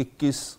21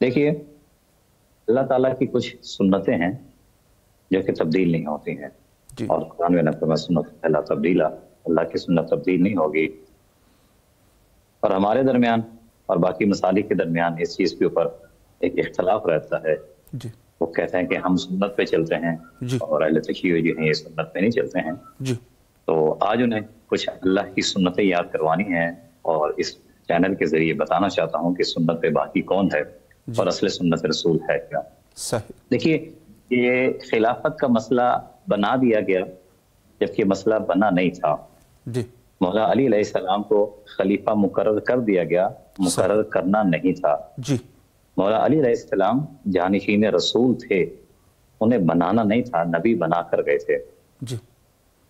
دیکھیے اللہ تعالیٰ کی کچھ سنتیں ہیں جو کہ تبدیل نہیں ہوتی ہیں، اور قرآن میں نقل سنت لا تبدیلا، اللہ کی سنت تبدیل نہیں ہوگی. اور ہمارے درمیان اور باقی مسالک کے درمیان اس چیز کے اوپر ایک اختلاف رہتا ہے. وہ کہتے ہیں کہ ہم سنت پہ چلتے ہیں اور اہل تشیع جو ہیں یہ سنت پہ نہیں چلتے ہیں. تو آج انہیں کچھ اللہ کی سنتیں یاد کروانی ہیں اور اس چینل کے ذریعے بتانا چاہتا ہوں کہ سنت پہ باقی کون ہے اور اصل سنت رسول ہے کیا. دیکھیے یہ خلافت کا مسئلہ بنا دیا گیا جبکہ مسئلہ بنا نہیں تھا. مولا علی علیہ السلام کو خلیفہ مقرر کر دیا گیا، مقرر کرنا نہیں تھا. مولا علی علیہ السلام جانشین رسول تھے، انہیں بنانا نہیں تھا، نبی بنا کر گئے تھے.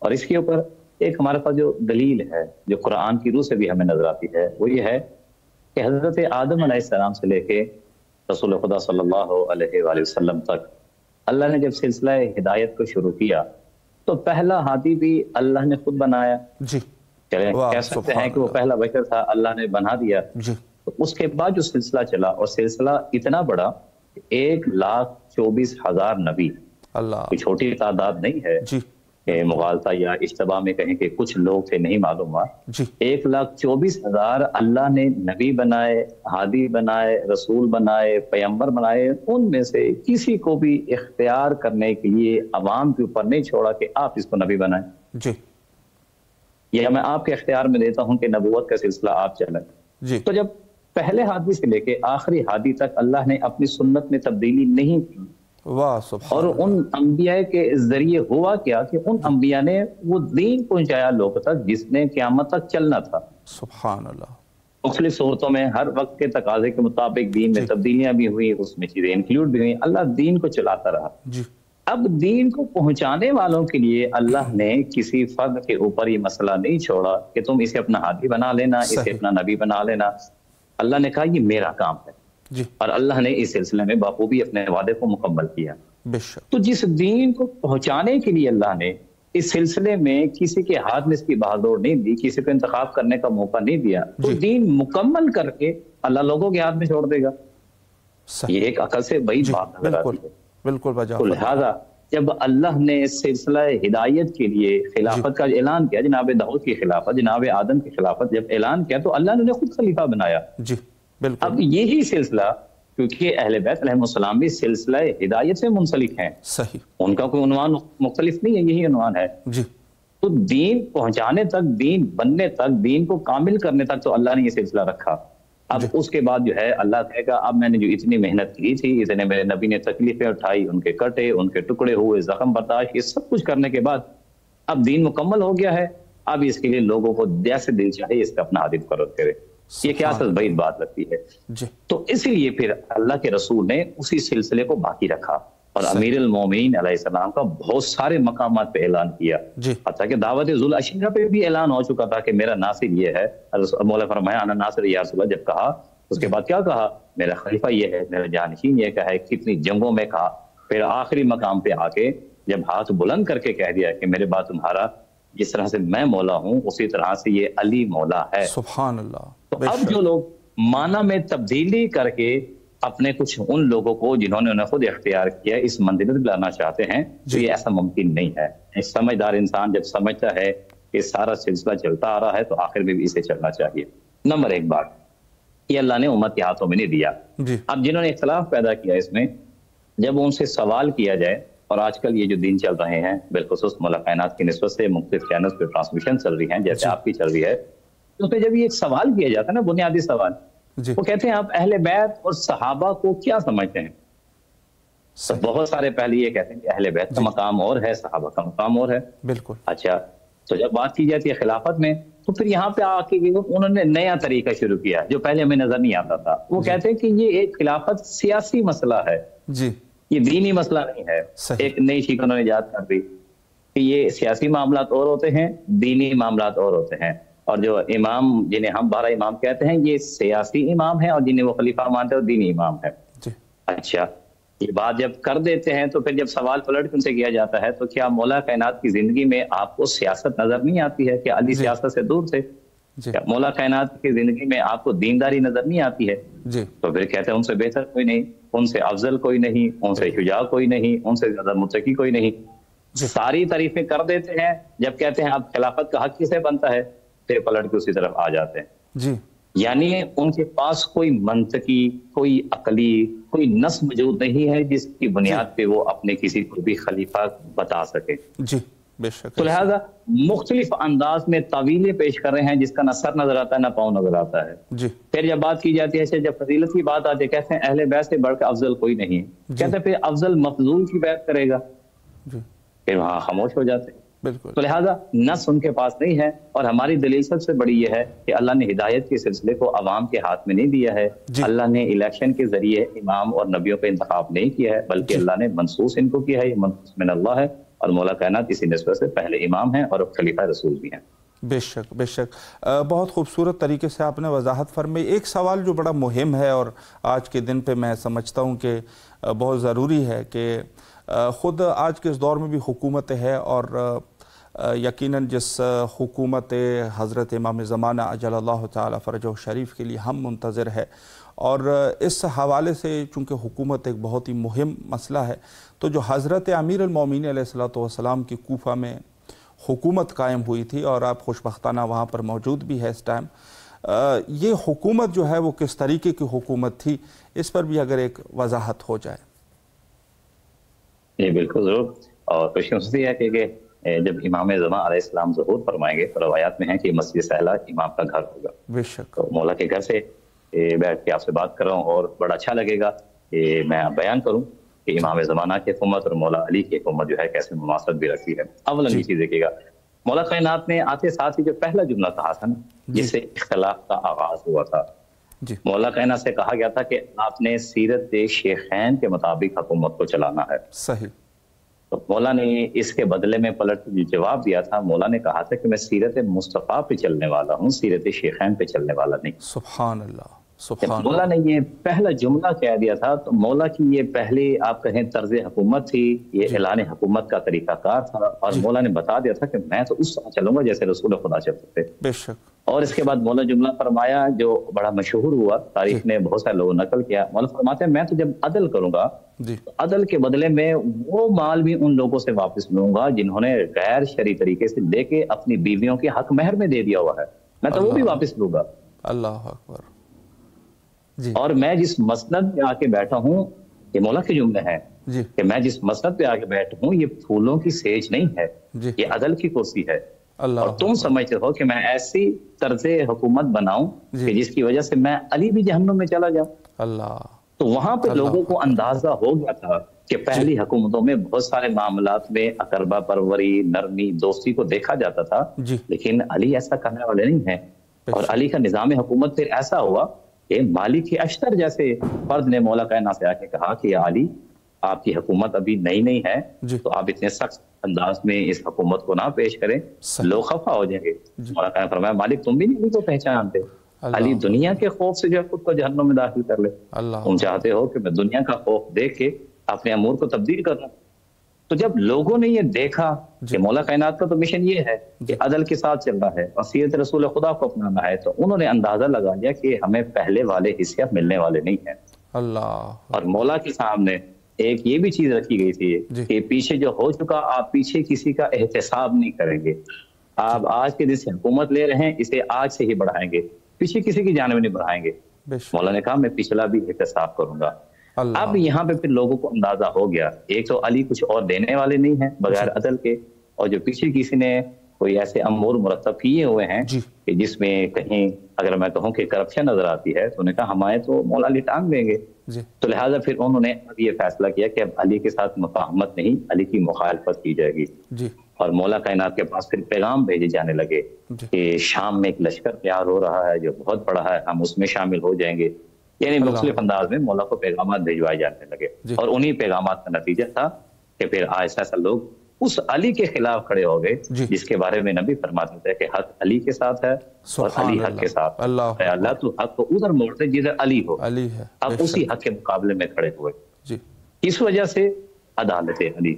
اور اس کے اوپر ایک ہمارے پاس جو دلیل ہے جو قرآن کی روح سے بھی ہمیں نظر آتی ہے وہ یہ ہے کہ حضرت آدم علیہ السلام سے لے کے رسول خدا صلی اللہ علیہ وآلہ وسلم تک اللہ نے جب سلسلہ ہدایت کو شروع کیا تو پہلا ہادی بھی اللہ نے خود بنایا. کہہ سکتے ہیں کہ وہ پہلا بشر تھا، اللہ نے بنا دیا. تو اس کے بعد جو سلسلہ چلا اور سلسلہ اتنا بڑا کہ 1,24,000 نبی، کوئی چھوٹی تعداد نہیں ہے کہ مغالطہ یا اشتباہ میں کہیں کہ کچھ لوگ تھے نہیں معلوم ہوا. 1,24,000 اللہ نے نبی بنائے، ہادی بنائے، رسول بنائے، پیغمبر بنائے. ان میں سے کسی کو بھی اختیار کرنے کے لیے عوام کے اوپر نہیں چھوڑا کہ آپ اس کو نبی بنائیں. یہ میں آپ کے اختیار میں دیتا ہوں کہ نبوت کا سلسلہ آپ چلیں. تو جب پہلے ہادی سے لے کے آخری ہادی تک اللہ نے اپنی سنت میں تبدیلی نہیں کی. اور ان انبیاء کے ذریعے ہوا کیا کہ ان انبیاء نے وہ دین پہنچایا لوگوں تک جس نے قیامت تک چلنا تھا. سبحان اللہ. مختلف صورتوں میں ہر وقت کے تقاضے کے مطابق دین میں تبدیلیاں بھی ہوئی، اس میں چیزیں انکلوڈ بھی ہوئی. اللہ دین کو چلاتا رہا. اب دین کو پہنچانے والوں کے لیے اللہ نے کسی فرد کے اوپر یہ مسئلہ نہیں چھوڑا کہ تم اسے اپنا ہادی بنا لینا، اسے اپنا نبی بنا لینا. اللہ نے کہا یہ میرا کام ہے. اور اللہ نے اس سلسلے میں بخوبی اپنے وعدے کو مکمل کیا. تو جس دین کو پہنچانے کے لیے اللہ نے اس سلسلے میں کسی کے ہاتھ میں اس کی بہادر نہیں دی، کسی کو انتخاب کرنے کا موقع نہیں دیا، تو دین مکمل کر کے اللہ لوگوں کے ہاتھ میں چھوڑ دے گا. یہ ایک عقل سے بعید بات نظر آتی ہے. بالکل. لہذا جب اللہ نے سلسلہ ہدایت کے لیے خلافت کا اعلان کیا، جناب داؤد کی خلافت، جناب آدم کی خلافت جب اعلان کیا تو اللہ نے انہیں خود خلیفہ بنایا. اب یہی سلسلہ کیونکہ اہل بیت علیہ السلام بھی سلسلہ ہدایت سے منسلک ہیں، ان کا کوئی عنوان مختلف نہیں ہے، یہی عنوان ہے. تو دین پہنچانے تک، دین بننے تک، دین کو کامل کرنے تک تو اللہ نے یہ سلسلہ رکھا. اب اس کے بعد جو ہے اللہ کہے گا اب میں نے جو اتنی محنت کی تھی، اتنے میرے نبی نے تکلیفیں اٹھائی، ان کے کٹے، ان کے ٹکڑے ہوئے، زخم برداشت، یہ سب کچھ کرنے کے بعد اب دین مکمل ہو گیا ہے. اب اس کے لیے لوگوں کو جیسے دل چاہے اس کا اپنا ہادی مقرر کرے. یہ کیا سچ بعید بات لگتی ہے. تو اسی لیے پھر اللہ کے رسول نے اسی سلسلے کو باقی رکھا اور امیر المومنین علیہ السلام کا بہت سارے مقامات پہ اعلان کیا. حتیٰ کہ دعوت ذوالعشیرہ پہ بھی اعلان ہو چکا تھا کہ میرا ناصر یہ ہے. مولا فرمایا انا ناصر یا رسول اللہ جب کہا، اس کے بعد کیا کہا؟ میرا خلیفہ یہ ہے، میرا جانشین یہ کہا ہے. کتنی جنگوں میں کہا. پھر آخری مقام پہ آ کے جب ہاتھ بلند کر کے کہہ دیا کہ میرے بعد تمہارا جس طرح سے میں مولا ہوں اسی طرح سے یہ علی مولا ہے. سبحان اللہ. تو اب جو لوگ معنی میں تبدیلی کر کے اپنے کچھ ان لوگوں کو جنہوں نے انہیں خود اختیار کیا اس منزل میں لانا چاہتے ہیں تو یہ ایسا ممکن نہیں ہے. ایک سمجھدار انسان جب سمجھتا ہے کہ سارا سلسلہ چلتا آ رہا ہے تو آخر میں بھی اسے چلنا چاہیے. نمبر ایک بات یہ اللہ نے امت کے ہاتھوں میں نہیں دیا. اب جنہوں نے اختلاف پیدا کیا اس میں، جب ان سے سوال کیا جائے، اور آج کل یہ جو دین چل رہے ہیں بالخصوص مولا کائنات کی نسبت سے مختلف چینلز پہ ٹرانسمیشن چل رہی ہیں جیسے آپ کی چل رہی ہے، تو اس پہ جب یہ ایک سوال کیا جاتا ہے نا، بنیادی سوال، وہ کہتے ہیں آپ اہل بیت اور صحابہ کو کیا سمجھتے ہیں؟ تو بہت سارے پہلے یہ کہتے ہیں کہ اہل بیت کا مقام اور ہے، صحابہ کا مقام اور ہے. بالکل. اچھا، تو جب بات کی جاتی ہے خلافت میں تو پھر یہاں پہ آ کے انہوں نے نیا طریقہ شروع کیا جو پہلے ہمیں نظر نہیں آتا تھا. وہ کہتے ہیں کہ یہ ایک خلافت سیاسی مسئلہ ہے، یہ دینی مسئلہ نہیں ہے. ایک نئی شیخ انہوں نے ایجاد کر دی کہ یہ سیاسی معاملات اور ہوتے ہیں، دینی معاملات اور ہوتے ہیں. اور جو امام جنہیں ہم 12 امام کہتے ہیں یہ سیاسی امام ہیں، اور جنہیں وہ خلیفہ مانتے ہیں وہ دینی امام ہے. اچھا، یہ بات جب کر دیتے ہیں تو پھر جب سوال پلٹ ان سے کیا جاتا ہے تو کیا مولا کائنات کی زندگی میں آپ کو سیاست نظر نہیں آتی ہے؟ کہ علی سیاست سے دور تھے؟ مولا کائنات کی زندگی میں آپ کو دینداری نظر نہیں آتی ہے تو پھر کہتے ہیں ان سے بہتر کوئی نہیں، ان سے افضل کوئی نہیں، ان سے شجاع کوئی نہیں، ان سے زیادہ متقی کوئی نہیں. ساری تعریفیں کر دیتے ہیں، جب کہتے ہیں اب خلافت کا حق کسے بنتا ہے پھر پلٹ کے اسی طرف آ جاتے ہیں. یعنی ان کے پاس کوئی منطقی، کوئی عقلی، کوئی نص موجود نہیں ہے جس کی بنیاد پہ وہ اپنے کسی کو بھی خلیفہ بتا سکے. تو لہذا مختلف انداز میں تعویلیں پیش کر رہے ہیں جس کا نہ سر نظر آتا ہے نہ پاؤں نظر آتا ہے. پھر جب بات کی جاتی ہے، جب فضیلت کی بات آتی ہے، کہتے ہیں اہل بیت سے بڑھ کر افضل کوئی نہیں. کہتے ہیں پھر افضل مفضول کی بیعت کرے گا، پھر وہاں خاموش ہو جاتے ہیں. تو لہذا نص ان کے پاس نہیں ہے. اور ہماری دلیل سب سے بڑی یہ ہے کہ اللہ نے ہدایت کے سلسلے کو عوام کے ہاتھ میں نہیں دیا ہے. اللہ نے الیکشن کے ذریعے امام اور نبیوں کا انتخاب نہیں کیا ہے، بلکہ اللہ نے منصوص ان کو کیا ہے. یہ منصوص من اللہ ہے اور مولا کائنات اسی نسبت سے پہلے امام ہیں اور خلیفہ رسول بھی ہیں. بے شک بے شک. بہت خوبصورت طریقے سے آپ نے وضاحت فرمائی. ایک سوال جو بڑا مہم ہے اور آج کے دن پہ میں سمجھتا ہوں کہ بہت ضروری ہے کہ خود آج کے اس دور میں بھی حکومت ہے، اور یقیناً جس حکومت حضرت امام زمانہ اجل اللہ تعالی فرجہ شریف کے لیے ہم منتظر ہے، اور اس حوالے سے چونکہ حکومت ایک بہت ہی مہم مسئلہ ہے، تو جو حضرت امیر المومنین علیہ السلام کی کوفہ میں حکومت قائم ہوئی تھی، اور آپ خوشبختانہ وہاں پر موجود بھی ہے اس ٹائم، یہ حکومت جو ہے وہ کس طریقے کی حکومت تھی، اس پر بھی اگر ایک وضاحت ہو جائے. جی بالکل ضرور. اور خوش نصیبی ہے کہ جب امام زمان علیہ السلام ظہور فرمائیں گے تو روایات میں ہے کہ مسجد سہلہ امام کا گھر ہوگا. بے شک. تو مولا کے گھر سے بیٹھ کے آپ سے بات کر رہا ہوں اور بڑا اچھا لگے گا کہ میں بیان کروں کہ امام زمانہ کی حکومت اور مولا علی کی حکومت جو ہے کیسے مماثلت بھی رکھتی ہے. اولا یہ چیز دیکھیے گا، مولا کائنات نے آتے ساتھ ہی جو پہلا جملہ کہا تھا نا، جس سے اختلاف کا آغاز ہوا تھا. مولا کائنات سے کہا گیا تھا کہ آپ نے سیرت شیخین کے مطابق حکومت کو چلانا ہے. صحیح. تو مولا نے اس کے بدلے میں پلٹ جواب دیا تھا. مولا نے کہا تھا کہ میں سیرت مصطفیٰ پہ چلنے والا ہوں، سیرت شیخین پہ چلنے والا نہیں. سبحان اللہ. مولا نے یہ پہلا جملہ کہہ دیا تھا تو مولا کی یہ پہلی آپ کہیں طرز حکومت تھی، یہ اعلان حکومت کا طریقہ کار تھا. اور مولا نے بتا دیا تھا کہ میں تو اس طرح چلوں گا جیسے رسول خدا چلتے تھے. بے شک. اور اس کے بعد مولا جملہ فرمایا جو بڑا مشہور ہوا، تاریخ نے بہت سارے لوگوں نقل کیا. مولا فرماتے ہیں میں تو جب عدل کروں گا تو عدل کے بدلے میں وہ مال بھی ان لوگوں سے واپس لوں گا جنہوں نے غیر شرعی طریقے سے لے کے اپنی بیویوں کے حق مہر میں دے دیا ہوا ہے، میں تو وہ بھی واپس لوں گا. اللہ اکبر. اور میں جس مسند پہ آ کے بیٹھا ہوں، یہ مولا کے جملے ہیں کہ میں جس مسند پہ آ کے بیٹھا ہوں یہ پھولوں کی سیج نہیں ہے، یہ عدل کی کرسی ہے. اور تم سمجھتے ہو کہ میں ایسی طرز حکومت بناؤں کہ جس کی وجہ سے میں علی بھی جہنم میں چلا جاؤں. اللہ. تو وہاں پہ لوگوں کو اندازہ ہو گیا تھا کہ پہلی حکومتوں میں بہت سارے معاملات میں اقربا پروری، نرمی، دوستی کو دیکھا جاتا تھا، لیکن علی ایسا کرنے والے نہیں ہیں. اور علی کا نظام حکومت پھر ایسا ہوا کہ مالک اشتر جیسے فرد نے مولا کائنات سے آ کے کہا کہ یا علی آپ کی حکومت ابھی نئی ہے تو آپ اتنے سخت انداز میں اس حکومت کو نہ پیش کریں، لوگ خفا ہو جائیں گے. مولا کائنات فرمایا مالک تم بھی نہیں علی کو پہچانتے، علی دنیا کے خوف سے جو خود کو جہنم میں داخل کر لے. تم چاہتے ہو کہ میں دنیا کا خوف دیکھ کے اپنے امور کو تبدیل کروں. تو جب لوگوں نے یہ دیکھا کہ مولا کائنات کا تو مشن یہ ہے کہ عدل کے ساتھ چل رہا ہے اور سیرت رسول خدا کو اپنانا ہے، تو انہوں نے اندازہ لگا لیا کہ ہمیں پہلے والے حصے ملنے والے نہیں ہیں. اللہ. اور مولا کے سامنے ایک یہ بھی چیز رکھی گئی تھی کہ پیچھے جو ہو چکا آپ پیچھے کسی کا احتساب نہیں کریں گے. آپ آج کے دن سے حکومت لے رہے ہیں، اسے آج سے ہی بڑھائیں گے، پیچھے کسی کی جانب نہیں بڑھائیں گے. مولا نے کہا میں پچھلا بھی احتساب کروں گا. اب یہاں پہ پھر لوگوں کو اندازہ ہو گیا ایک تو علی کچھ اور دینے والے نہیں ہیں بغیر عدل کے، اور جو پیچھے کسی نے کوئی ایسے امور مرتب کیے ہوئے ہیں کہ جس میں کہیں اگر میں کہوں کہ کرپشن نظر آتی ہے تو انہوں نے کہا ہمارے تو مولا علی ٹانگ دیں گے. تو لہٰذا پھر انہوں نے اب یہ فیصلہ کیا کہ اب علی کے ساتھ مفاہمت نہیں، علی کی مخالفت کی جائے گی. اور مولا کائنات کے پاس پھر پیغام بھیجے جانے لگے کہ شام میں ایک لشکر تیار ہو رہا ہے جو بہت بڑا ہے، ہم اس میں شامل ہو جائیں گے. یعنی مختلف انداز میں مولا کو پیغامات بھیجوائے جانے لگے. اور انہی پیغامات کا نتیجہ تھا کہ پھر ایسا ایسا لوگ اس علی کے خلاف کھڑے ہو گئے جس کے بارے میں نبی فرماتے تھے کہ حق علی کے ساتھ ہے اور علی حق کے ساتھ. اللہ تو حق کو ادھر موڑتے جدھر علی ہو. اب اسی حق کے مقابلے میں کھڑے ہوئے. اس وجہ سے عدالت علی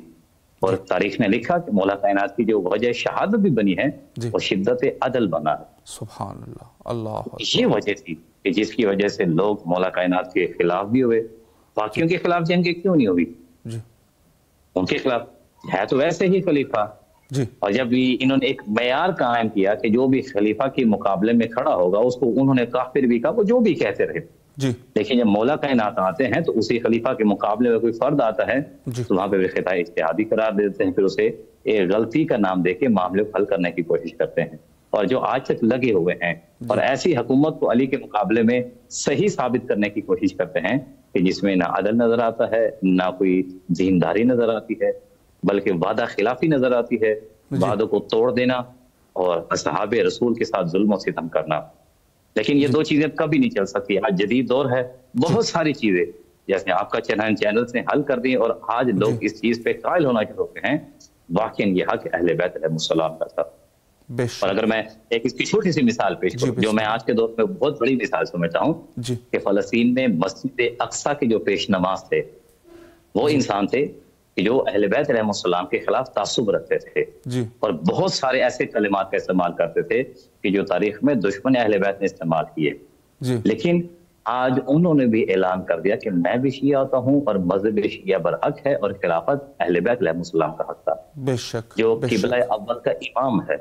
اور تاریخ نے لکھا کہ مولا کائنات کی جو وجہ شہادت بھی بنی ہے وہ شدت عدل بنا ہے. سبحان اللہ. اللہ یہ وجہ تھی کہ جس کی وجہ سے لوگ مولا کائنات کے خلاف بھی ہوئے. باقیوں کے خلاف جنگیں کیوں نہیں ہوئی؟ ان کے خلاف ہے تو ویسے ہی خلیفہ. اور جب بھی انہوں نے ایک معیار قائم کیا کہ جو بھی خلیفہ کے مقابلے میں کھڑا ہوگا اس کو انہوں نے کافر بھی کہا، وہ جو بھی کہتے رہے. لیکن جب مولا کائنات آتے ہیں تو اسی خلیفہ کے مقابلے میں کوئی فرد آتا ہے تو وہاں پہ خطا اجتہادی قرار دیتے ہیں، پھر اسے ایک غلطی کا نام دے کے معاملے کو حل کرنے کی کوشش کرتے ہیں. اور جو آج تک لگے ہوئے ہیں اور ایسی حکومت کو علی کے مقابلے میں صحیح ثابت کرنے کی کوشش کرتے ہیں کہ جس میں نہ عدل نظر آتا ہے، نہ کوئی ذمہ نظر آتی ہے، بلکہ وعدہ خلافی نظر آتی ہے، وعدوں کو توڑ دینا اور اصحاب رسول کے ساتھ ظلم و ستم کرنا. لیکن یہ دو چیزیں کبھی نہیں چل سکتی. آج جدید دور ہے، بہت ساری چیزیں جیسے آپ کا چینل سے حل کر دی اور آج لوگ اس چیز پہ قائل ہونا شروع ہوتے ہیں. واقعی یہ حق اہل بیت علیہ السلام کا تھا. اور اگر میں ایک اس کی چھوٹی سی مثال پیش کروں جو میں آج کے دور میں بہت بڑی مثال سمجھتا ہوں کہ فلسطین میں مسجد اقصی کے جو پیش نماز تھے وہ انسان تھے کہ جو اہل بیت علیہ السلام کے خلاف تعصب رکھتے تھے اور بہت سارے ایسے کلمات کا استعمال کرتے تھے کہ جو تاریخ میں دشمن اہل بیت نے استعمال کیے. لیکن آج انہوں نے بھی اعلان کر دیا کہ میں بھی شیعہ ہوتا ہوں اور مذہب شیعہ برحق ہے اور خلافت اہل بیت علیہ السلام کا حق تھا جو قبلہ اول کا امام ہے.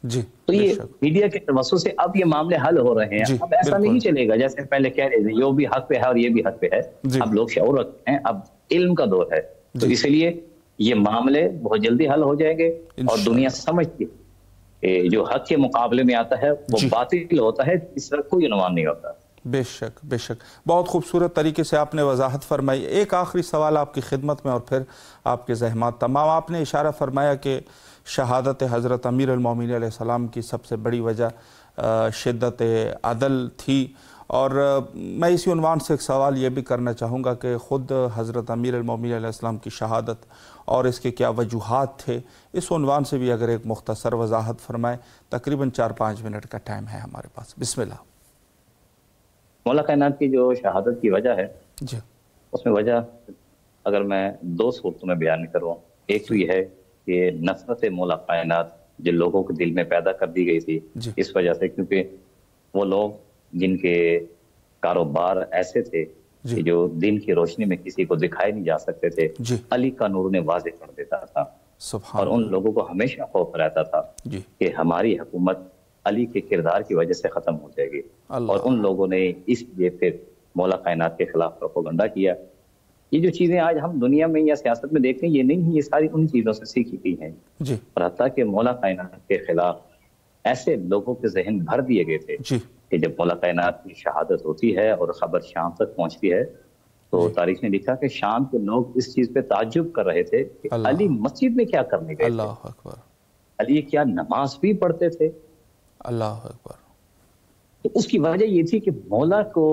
تو یہ میڈیا کے توسط سے اب یہ معاملے حل ہو رہے ہیں. اب ایسا نہیں چلے گا جیسے پہلے کہہ رہے تھے یہ بھی حق پہ ہے اور یہ بھی حق پہ ہے. اب لوگ شعور رکھتے ہیں، اب علم کا دور ہے، تو اس لیے یہ معاملے بہت جلدی حل ہو جائیں گے اور دنیا سمجھتی ہے جو حق کے مقابلے میں آتا ہے وہ باطل ہوتا ہے، اس طرح کوئی عنوان نہیں ہوتا. بے شک بے شک. بہت خوبصورت طریقے سے آپ نے وضاحت فرمائی. ایک آخری سوال آپ کی خدمت میں اور پھر آپ کے زحمات تمام. آپ نے اشارہ فرمایا کہ شہادت حضرت امیر المومنین علیہ السلام کی سب سے بڑی وجہ شدت عدل تھی، اور میں اسی عنوان سے ایک سوال یہ بھی کرنا چاہوں گا کہ خود حضرت امیر المومنین علیہ السلام کی شہادت اور اس کے کیا وجوہات تھے، اس عنوان سے بھی اگر ایک مختصر وضاحت فرمائیں. تقریباً 4-5 منٹ کا ٹائم ہے ہمارے پاس. بسم اللہ. مولا کائنات کی جو شہادت کی وجہ ہے اس میں وجہ اگر میں 2 صورتوں میں بیان کروں. ایک تو یہ ہے کہ نفرت مولا کائنات جو لوگوں کے دل میں پیدا کر دی گئی تھی اس وجہ سے، کیونکہ وہ لوگ جن کے کاروبار ایسے تھے کہ جو دن کی روشنی میں کسی کو دکھائے نہیں جا سکتے تھے، علی کا نور انہیں واضح کر دیتا تھا. اور ان لوگوں کو ہمیشہ خوف رہتا تھا کہ ہماری حکومت علی کے کردار کی وجہ سے ختم ہو جائے گی. اور ان لوگوں نے اس لیے پھر مولا کائنات کے خلاف پروپیگنڈا کیا. یہ جو چیزیں آج ہم دنیا میں یا سیاست میں دیکھتے ہیں یہ نہیں ہیں، یہ ساری ان چیزوں سے سیکھی گئی ہیں. اور حتیٰ کہ مولا کائنات کے خلاف ایسے لوگوں کے ذہن بھر دیے گئے تھے کہ جب مولا کائنات کی شہادت ہوتی ہے اور خبر شام تک پہنچتی ہے تو تاریخ نے لکھا کہ شام کے لوگ اس چیز پہ تعجب کر رہے تھے کہ علی مسجد میں کیا کرنے گئے تھے، اللہ اکبر، علی کیا نماز بھی پڑھتے تھے. اللہ اکبر. تو اس کی وجہ یہ تھی کہ مولا کو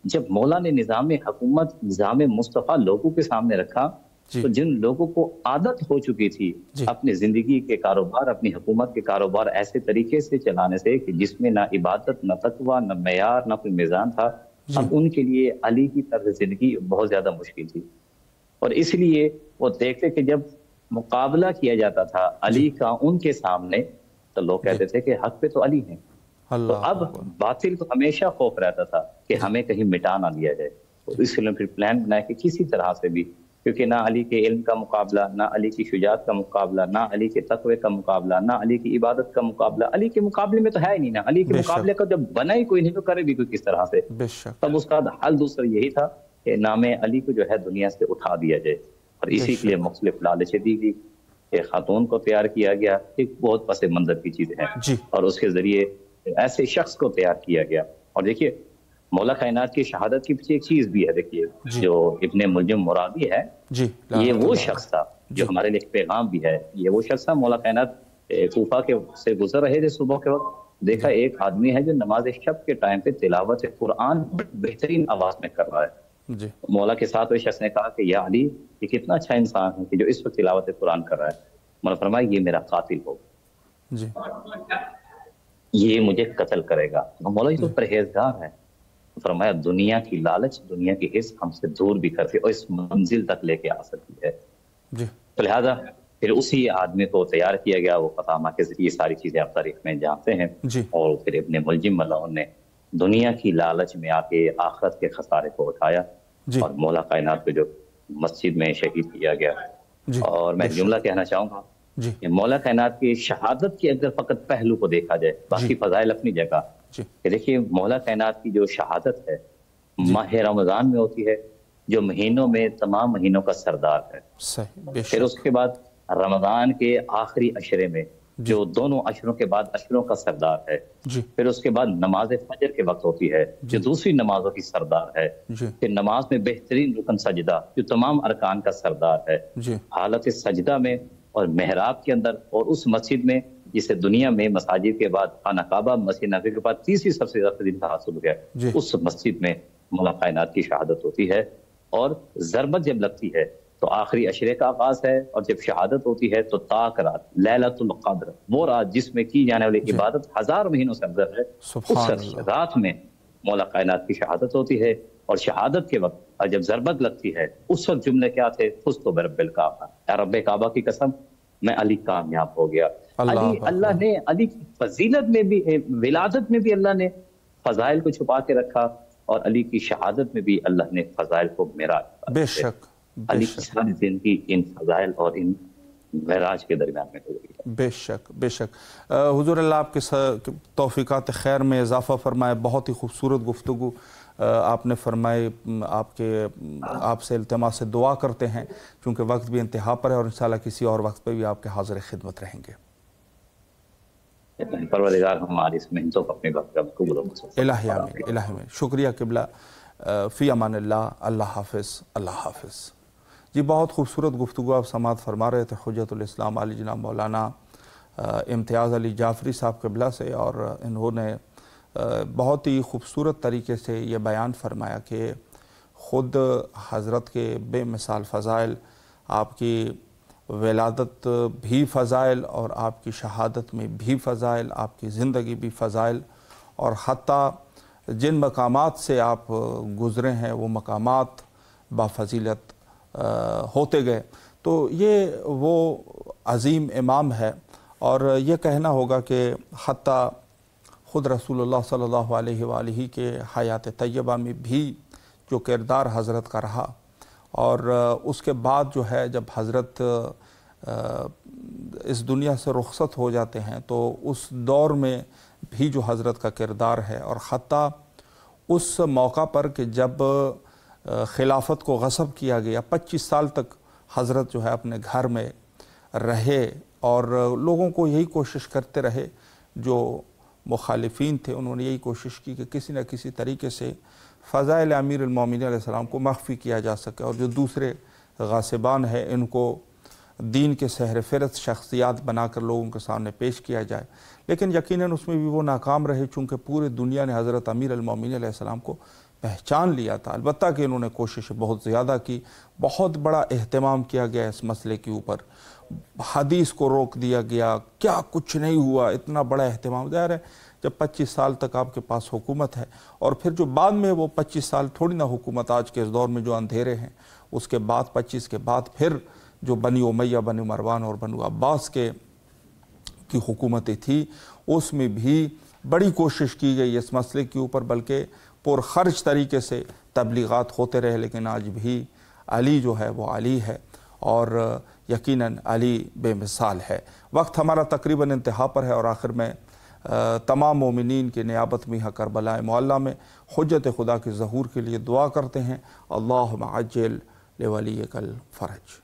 جب مولا نے نظام حکومت، نظام مصطفیٰ لوگوں کے سامنے رکھا تو جن لوگوں کو عادت ہو چکی تھی اپنی زندگی کے کاروبار، اپنی حکومت کے کاروبار ایسے طریقے سے چلانے سے کہ جس میں نہ عبادت، نہ تقویٰ، نہ معیار، نہ کوئی میزان تھا، اب ان کے لیے علی کی طرز زندگی بہت زیادہ مشکل تھی. اور اس لیے وہ دیکھتے کہ جب مقابلہ کیا جاتا تھا علی کا ان کے سامنے تو لوگ کہتے تھے کہ حق پہ تو علی ہیں. تو اب باطل کو ہمیشہ خوف رہتا تھا کہ ہمیں کہیں مٹا نہ لیا جائے. تو اس لیے پھر پلان بنایا کہ کسی طرح سے بھی، کیونکہ نہ علی کے علم کا مقابلہ، نہ علی کی شجاعت کا مقابلہ، نہ علی کے تقوی کا مقابلہ، نہ علی کی عبادت کا مقابلہ، علی کے مقابلے میں تو ہے ہی نہیں. نا علی کے مقابلے کا جب بنا ہی کوئی نہیں تو کرے بھی کوئی کس طرح سے. تب اس کا حل دوسرا یہی تھا کہ نام علی کو جو ہے دنیا سے اٹھا دیا جائے. اور اسی کے لیے مختلف لالچیں دی گئی. ایک خاتون کو تیار کیا گیا، ایک بہت پس منظر کی چیز ہے، اور اس کے ذریعے ایسے شخص کو تیار کیا گیا. اور دیکھیے مولا کائنات کی شہادت کی پیچھے ایک چیز بھی ہے. دیکھیے جو ابن ملجم مرادی ہے یہ وہ شخص تھا جو ہمارے لیے پیغام بھی ہے. یہ وہ شخص تھا، مولا کائنات کوفہ کے سے گزر رہے تھے صبح کے وقت، دیکھا ایک آدمی ہے جو نماز شب کے ٹائم پہ تلاوت قرآن بہترین آواز میں کر رہا ہے. مولا کے ساتھ وہ شخص نے کہا کہ یا علی یہ کتنا اچھا انسان ہے کہ جو اس وقت تلاوت قرآن کر رہا ہے. مولا فرمایا یہ میرا قاتل ہوگا، یہ مجھے قتل کرے گا. مولا یہ تو پرہیزگار ہے. فرمایا دنیا کی لالچ، دنیا کی حرص ہم سے دور بھی کرتی اور اس منزل تک لے کے آ سکتی ہے. تو لہٰذا پھر اسی آدمی کو تیار کیا گیا، وہ قطامہ کے ذریعے ساری چیزیں آپ تاریخ میں جانتے ہیں، اور پھر ابن ملجم ملعون نے دنیا کی لالچ میں آ کے آخرت کے خسارے کو اٹھایا اور مولا کائنات کو جو مسجد میں شہید کیا گیا۔ اور میں جملہ کہنا چاہوں گا کہ مولا کائنات کی شہادت کی اگر فقط پہلو کو دیکھا جائے، باقی فضائل اپنی جگہ، کہ دیکھیے مولا کائنات کی جو شہادت ہے ماہ رمضان میں ہوتی ہے، جو مہینوں میں تمام مہینوں کا سردار ہے۔ پھر اس کے بعد رمضان کے آخری عشرے میں جو دونوں عشروں کے بعد عشروں کا سردار ہے۔ پھر اس کے بعد نماز فجر کے وقت ہوتی ہے جو دوسری نمازوں کی سردار ہے۔ پھر نماز میں بہترین رکن سجدہ جو تمام ارکان کا سردار ہے۔ حالت سجدہ میں اور محراب کے اندر اور اس مسجد میں جسے دنیا میں مساجد کے بعد خانہ کعبہ، مسجد نبوی کے بعد تیسری سب سے زیادہ قدیم حاصل ہو گیا، اس مسجد میں مولا کائنات کی شہادت ہوتی ہے۔ اور ضربت جب لگتی ہے تو آخری عشرے کا آغاز ہے، اور جب شہادت ہوتی ہے تو تاک رات، لیلۃ القدر، وہ رات جس میں کی جانے والی عبادت 1000 مہینوں سے افضل ہے، اس رات میں مولا کائنات کی شہادت ہوتی ہے۔ اور شہادت کے وقت اور جب ضربت لگتی ہے اس وقت جملے کیا تھے؟ فزت برب الکعبہ، اے رب کعبہ کی قسم میں علی کامیاب ہو گیا۔ علی، اللہ نے علی کی فضیلت میں بھی، ولادت میں بھی اللہ نے فضائل کو چھپا کے رکھا، اور علی کی شہادت میں بھی اللہ نے فضائل کو معراج۔ بے شک علی کی ساری زندگی ان فضائل اور ان معراج کے درمیان میں گزری۔ بے شک بے شک۔ حضور اللہ آپ کے توفیقات خیر میں اضافہ فرمائے۔ بہت ہی خوبصورت گفتگو آپ نے فرمائے۔ آپ سے التماس سے دعا کرتے ہیں کیونکہ وقت بھی انتہا پر ہے، اور انشاءاللہ کسی اور وقت پہ بھی آپ کے حاضر خدمت رہیں گے۔ پروردگار ہماری اس محنتوں کو اپنے وقت کا قبول و منظور۔ الہی آمین، الہی آمین۔ شکریہ قبلہ۔ فی امان اللہ۔ اللہ حافظ، اللہ حافظ۔ جی بہت خوبصورت گفتگو آپ سماعت فرما رہے تھے حجت الاسلام علی جناب مولانا امتیاز علی جعفری صاحب قبلہ سے، اور انہوں نے بہت ہی خوبصورت طریقے سے یہ بیان فرمایا کہ خود حضرت کے بے مثال فضائل، آپ کی ولادت بھی فضائل، اور آپ کی شہادت میں بھی فضائل، آپ کی زندگی بھی فضائل، اور حتیٰ جن مقامات سے آپ گزرے ہیں وہ مقامات بافضیلت ہوتے گئے۔ تو یہ وہ عظیم امام ہے، اور یہ کہنا ہوگا کہ حتیٰ خود رسول اللہ صلی اللہ علیہ وآلہ کے حیات طیبہ میں بھی جو کردار حضرت کا رہا، اور اس کے بعد جو ہے جب حضرت اس دنیا سے رخصت ہو جاتے ہیں تو اس دور میں بھی جو حضرت کا کردار ہے، اور حتیٰ اس موقع پر کہ جب خلافت کو غصب کیا گیا، 25 سال تک حضرت جو ہے اپنے گھر میں رہے، اور لوگوں کو یہی کوشش کرتے رہے، جو مخالفین تھے انہوں نے یہی کوشش کی کہ کسی نہ کسی طریقے سے فضائل امیر المومنین علیہ السلام کو مخفی کیا جا سکے، اور جو دوسرے غاصبان ہیں ان کو دین کے سہر فرست شخصیات بنا کر لوگوں کے سامنے پیش کیا جائے۔ لیکن یقیناً اس میں بھی وہ ناکام رہے، چونکہ پورے دنیا نے حضرت امیر المومنین علیہ السلام کو پہچان لیا تھا۔ البتہ کہ انہوں نے کوشش بہت زیادہ کی، بہت بڑا اہتمام کیا گیا اس مسئلے کے اوپر، حدیث کو روک دیا گیا، کیا کچھ نہیں ہوا، اتنا بڑا اہتمام۔ ظاہر ہے جب 25 سال تک آپ کے پاس حکومت ہے، اور پھر جو بعد میں وہ 25 سال تھوڑی نہ حکومت، آج کے اس دور میں جو اندھیرے ہیں، اس کے بعد 25 کے بعد پھر جو بنی امیہ، بنی مروان اور بنو عباس کی حکومتیں تھی، اس میں بھی بڑی کوشش کی گئی اس مسئلے کے اوپر، بلکہ پرخرچ طریقے سے تبلیغات ہوتے رہے، لیکن آج بھی علی جو ہے وہ علی ہے، اور یقیناً علی بے مثال ہے۔ وقت ہمارا تقریباً انتہا پر ہے، اور آخر میں تمام مومنین کی نیابت میں کربلا معلیٰ میں حجت خدا کے ظہور کے لیے دعا کرتے ہیں۔ اللہم عجل لولیک الفرج۔